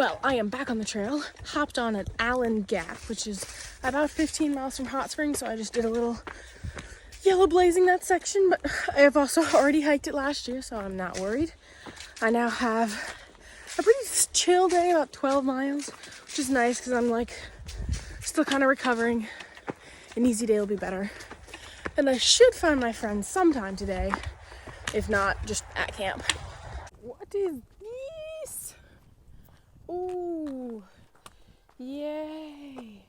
Well, I am back on the trail, hopped on at Allen Gap, which is about 15 miles from Hot Springs, so I just did a little yellow blazing that section, but I have also already hiked it last year, so I'm not worried. I now have a pretty chill day, about 12 miles, which is nice because I'm like still kind of recovering. An easy day will be better. And I should find my friends sometime today, if not just at camp. What is this? Ooh, yay.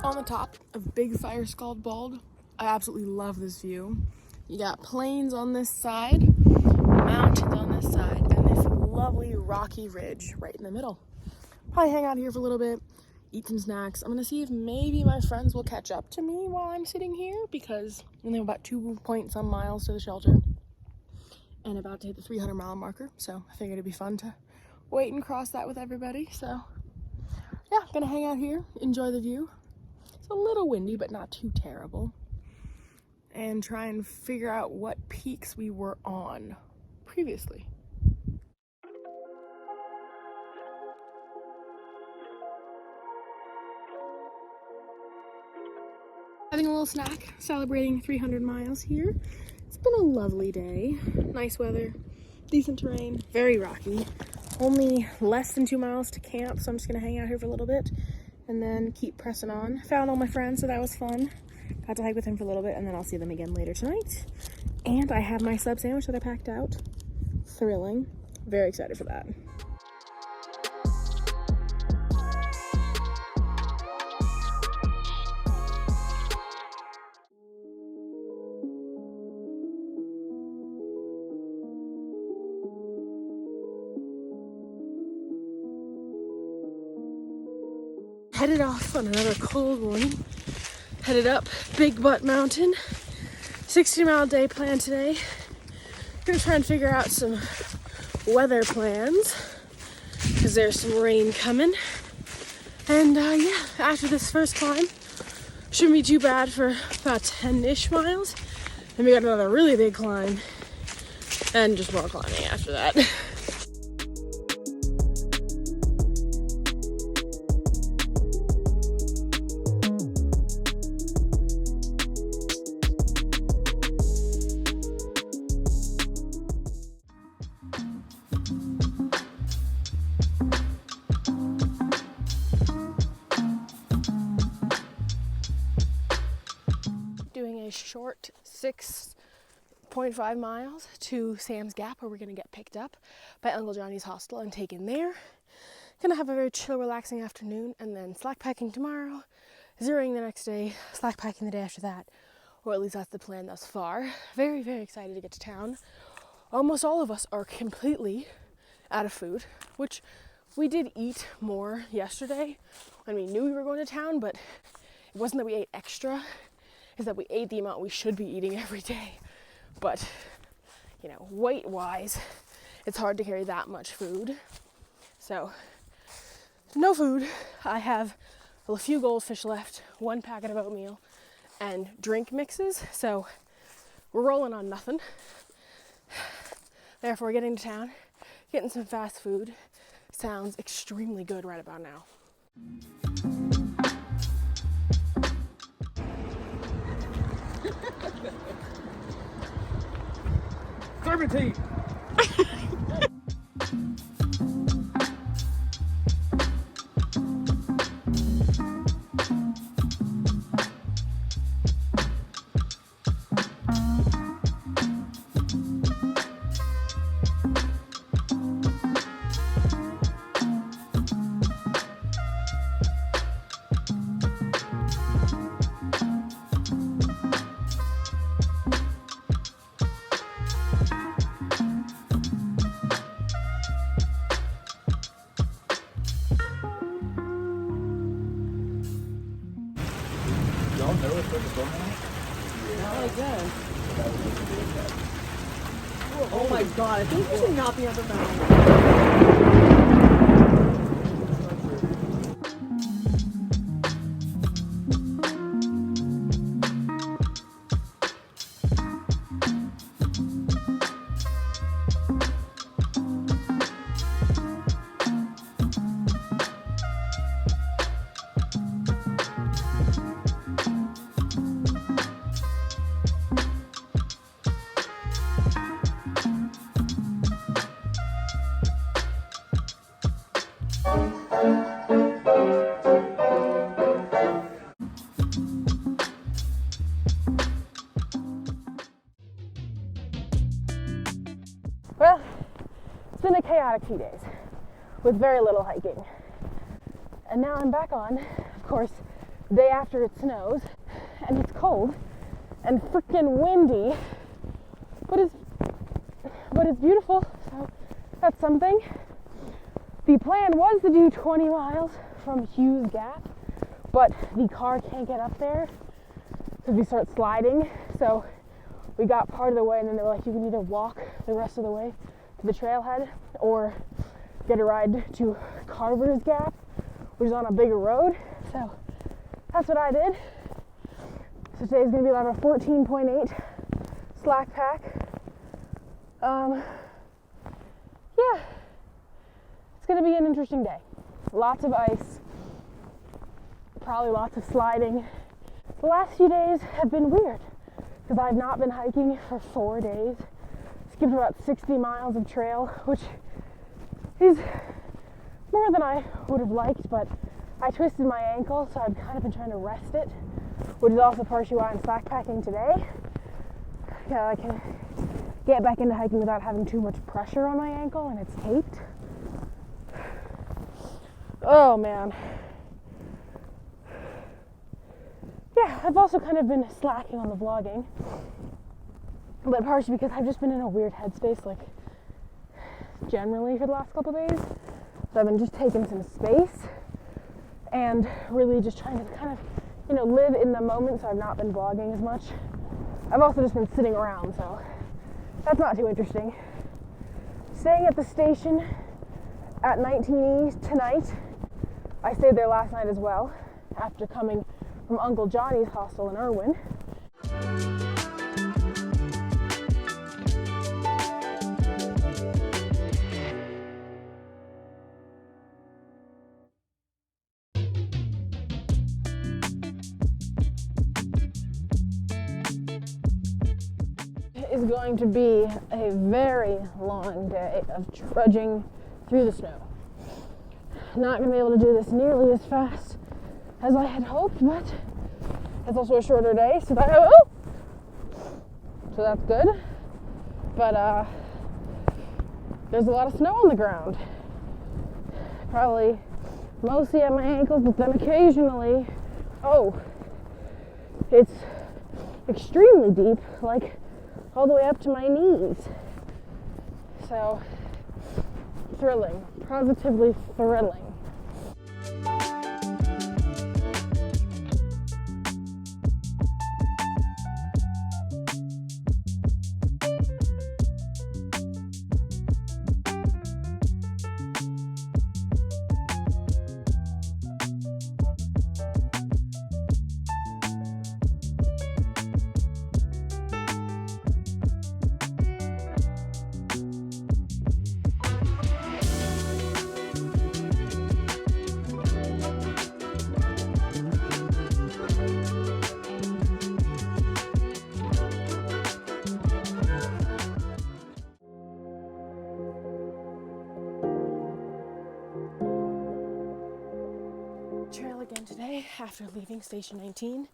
On the top of Big Fire Scald Bald, I absolutely love this view. You got plains on this side, mountains on this side, and this lovely rocky ridge right in the middle. Probably hang out here for a little bit, eat some snacks. I'm gonna see if maybe my friends will catch up to me while I'm sitting here, because I'm only about 2-point-some miles to the shelter and about to hit the 300-mile marker, so I figured it'd be fun to wait and cross that with everybody. So yeah, gonna hang out here, enjoy the view. It's a little windy, but not too terrible. And try and figure out what peaks we were on previously. Having a little snack, celebrating 300 miles here. It's been a lovely day. Nice weather, decent terrain, very rocky. Only less than 2 miles to camp, so I'm just gonna hang out here for a little bit and then keep pressing on. Found all my friends, so that was fun. Got to hike with them for a little bit, and then I'll see them again later tonight. And I have my sub sandwich that I packed out. Thrilling. Very excited for that. Headed off on another cold one. Headed up Big Butt Mountain. 60-mile day plan today. Gonna try and figure out some weather plans because there's some rain coming. And yeah, after this first climb, shouldn't be too bad for about 10-ish miles. Then we got another really big climb and just more climbing after that. Doing a short 6.5 miles to Sam's Gap, where we're gonna get picked up by Uncle Johnny's hostel and taken there. Gonna have a very chill, relaxing afternoon, and then slack packing tomorrow, zeroing the next day, slack packing the day after that, or at least that's the plan thus far. Very, very excited to get to town. Almost all of us are completely out of food, which we did eat more yesterday when we knew we were going to town, but it wasn't that we ate extra. Is that we ate the amount we should be eating every day. But, you know, weight-wise, it's hard to carry that much food. So, no food. I have a few goldfish left, 1 packet of oatmeal, and drink mixes. So, we're rolling on nothing. Therefore, getting to town, getting some fast food sounds extremely good right about now. Serpentine! Not again. Oh my god, I think we should not be on the mountain. Well, it's been a chaotic few days with very little hiking. And now I'm back on, of course, the day after it snows, and it's cold and freaking windy, but it's beautiful, so that's something. The plan was to do 20 miles from Hughes Gap, but the car can't get up there because we start sliding, so we got part of the way and then they were like, you can either walk the rest of the way to the trailhead or get a ride to Carver's Gap, which is on a bigger road. So that's what I did. So today's gonna be like a 14.8 slack pack. Yeah, it's gonna be an interesting day. Lots of ice, probably lots of sliding. The last few days have been weird because I've not been hiking for 4 days. Skipped about 60 miles of trail, which is more than I would have liked, but I twisted my ankle, so I've kind of been trying to rest it, which is also partially why I'm slack packing today. Yeah, I can get back into hiking without having too much pressure on my ankle, and it's taped. Oh man. Yeah, I've also kind of been slacking on the vlogging, but partially because I've just been in a weird headspace, like, generally for the last couple days. So I've been just taking some space and really just trying to kind of, you know, live in the moment, so I've not been vlogging as much. I've also just been sitting around, so that's not too interesting. Staying at the station at 19E tonight. I stayed there last night as well, after coming from Uncle Johnny's hostel in Erwin. Is going to be a very long day of trudging through the snow. Not going to be able to do this nearly as fast as I had hoped, but it's also a shorter day, so that's good. But there's a lot of snow on the ground. Probably mostly at my ankles, but then occasionally, it's extremely deep, like all the way up to my knees. So, thrilling, positively thrilling. Trail again today after leaving station 19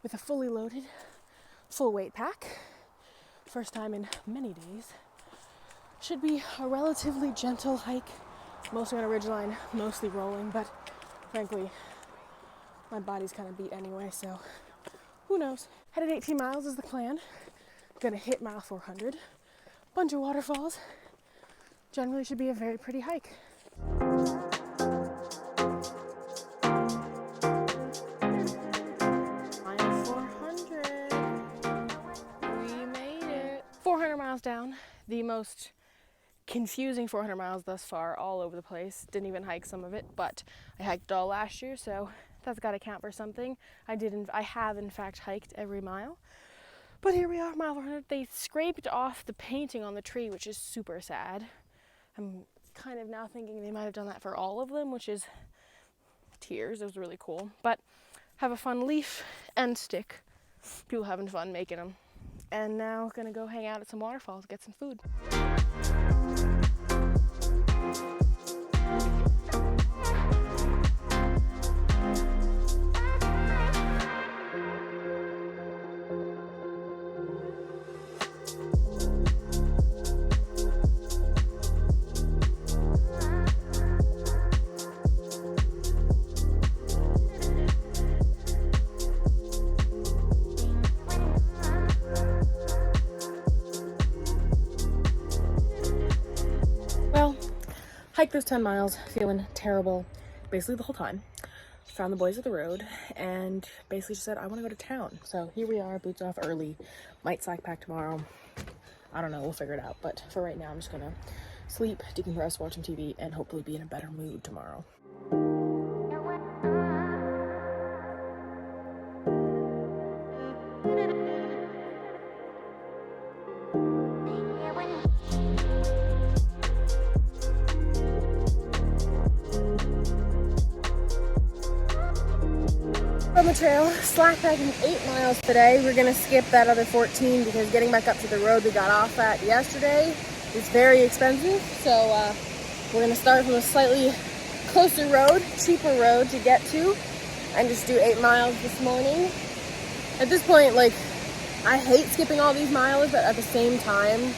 with a fully loaded, full weight pack. First time in many days. Should be a relatively gentle hike, mostly on a ridgeline, mostly rolling, but frankly, my body's kind of beat anyway, so who knows. Headed 18 miles is the plan. Gonna hit mile 400. Bunch of waterfalls. Generally should be a very pretty hike. Mile 400. miles down, the most confusing 400 miles thus far, all over the place. Didn't even hike some of it, but I hiked it all last year, so that's got to count for something. I have in fact hiked every mile. But here we are, mile 400. They scraped off the painting on the tree, which is super sad. I'm kind of now thinking they might have done that for all of them, which is tears. It was really cool. But have a fun leaf and stick. People having fun making them. And now gonna go hang out at some waterfalls, get some food. Hiked those 10 miles, feeling terrible basically the whole time. Found the boys at the road and basically just said, I want to go to town. So here we are, boots off early. Might slack pack tomorrow. I don't know, we'll figure it out. But for right now, I'm just gonna sleep, decompress, watch some TV, and hopefully be in a better mood tomorrow. On the trail, slack packing 8 miles today. We're gonna skip that other 14 because getting back up to the road we got off at yesterday is very expensive. So we're gonna start from a slightly closer road, cheaper road to get to, and just do 8 miles this morning. At this point, like, I hate skipping all these miles, but at the same time,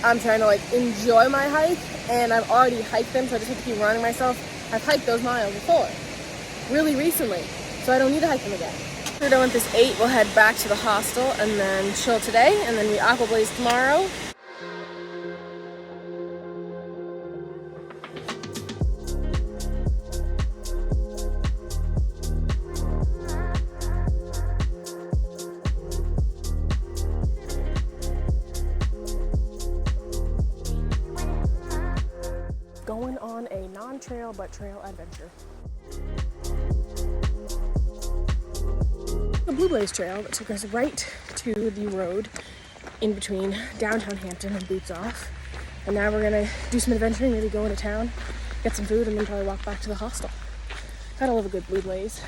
I'm trying to like enjoy my hike, and I've already hiked them, so I just have to keep reminding myself I've hiked those miles before, really recently. So I don't need to hike them again. After we're done with this 8, we'll head back to the hostel and then chill today, and then we aqua blaze tomorrow. Going on a non-trail but trail adventure. The Blue Blaze Trail that took us right to the road in between downtown Hampton and Boots Off. And now we're gonna do some adventuring, maybe go into town, get some food, and then probably walk back to the hostel. Gotta love a good Blue Blaze.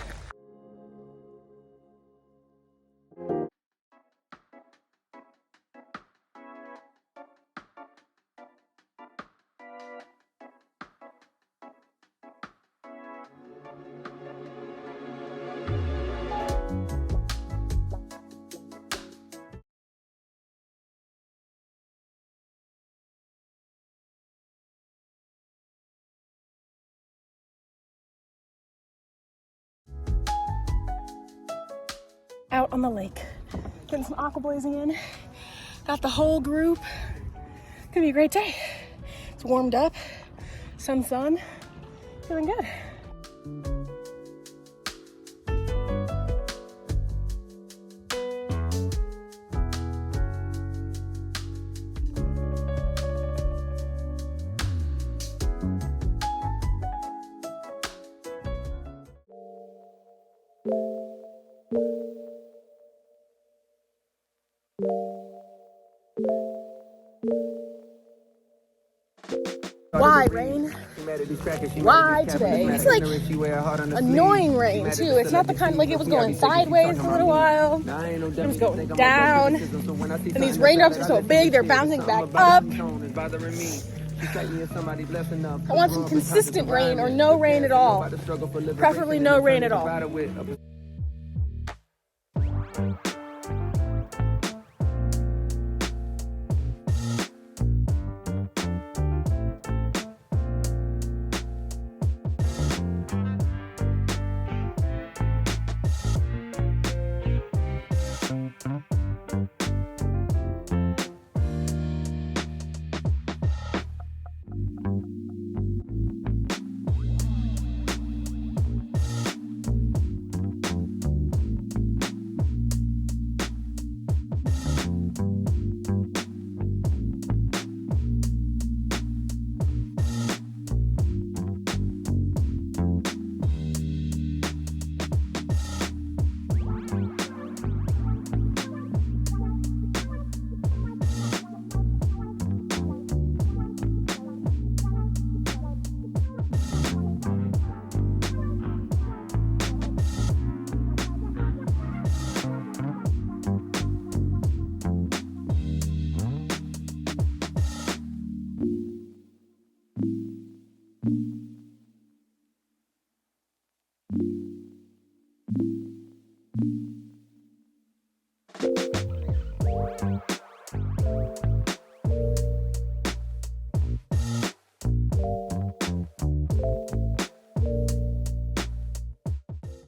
Out on the lake, getting some aqua blazing in. Got the whole group. Gonna be a great day. It's warmed up, some sun, feeling good. Why rain? Why today? It's like annoying rain too. It's not the kind, like it was going sideways for a little while, it was going down, and these raindrops are so big they're bouncing back up. I want some consistent rain or no rain at all. Preferably no rain at all.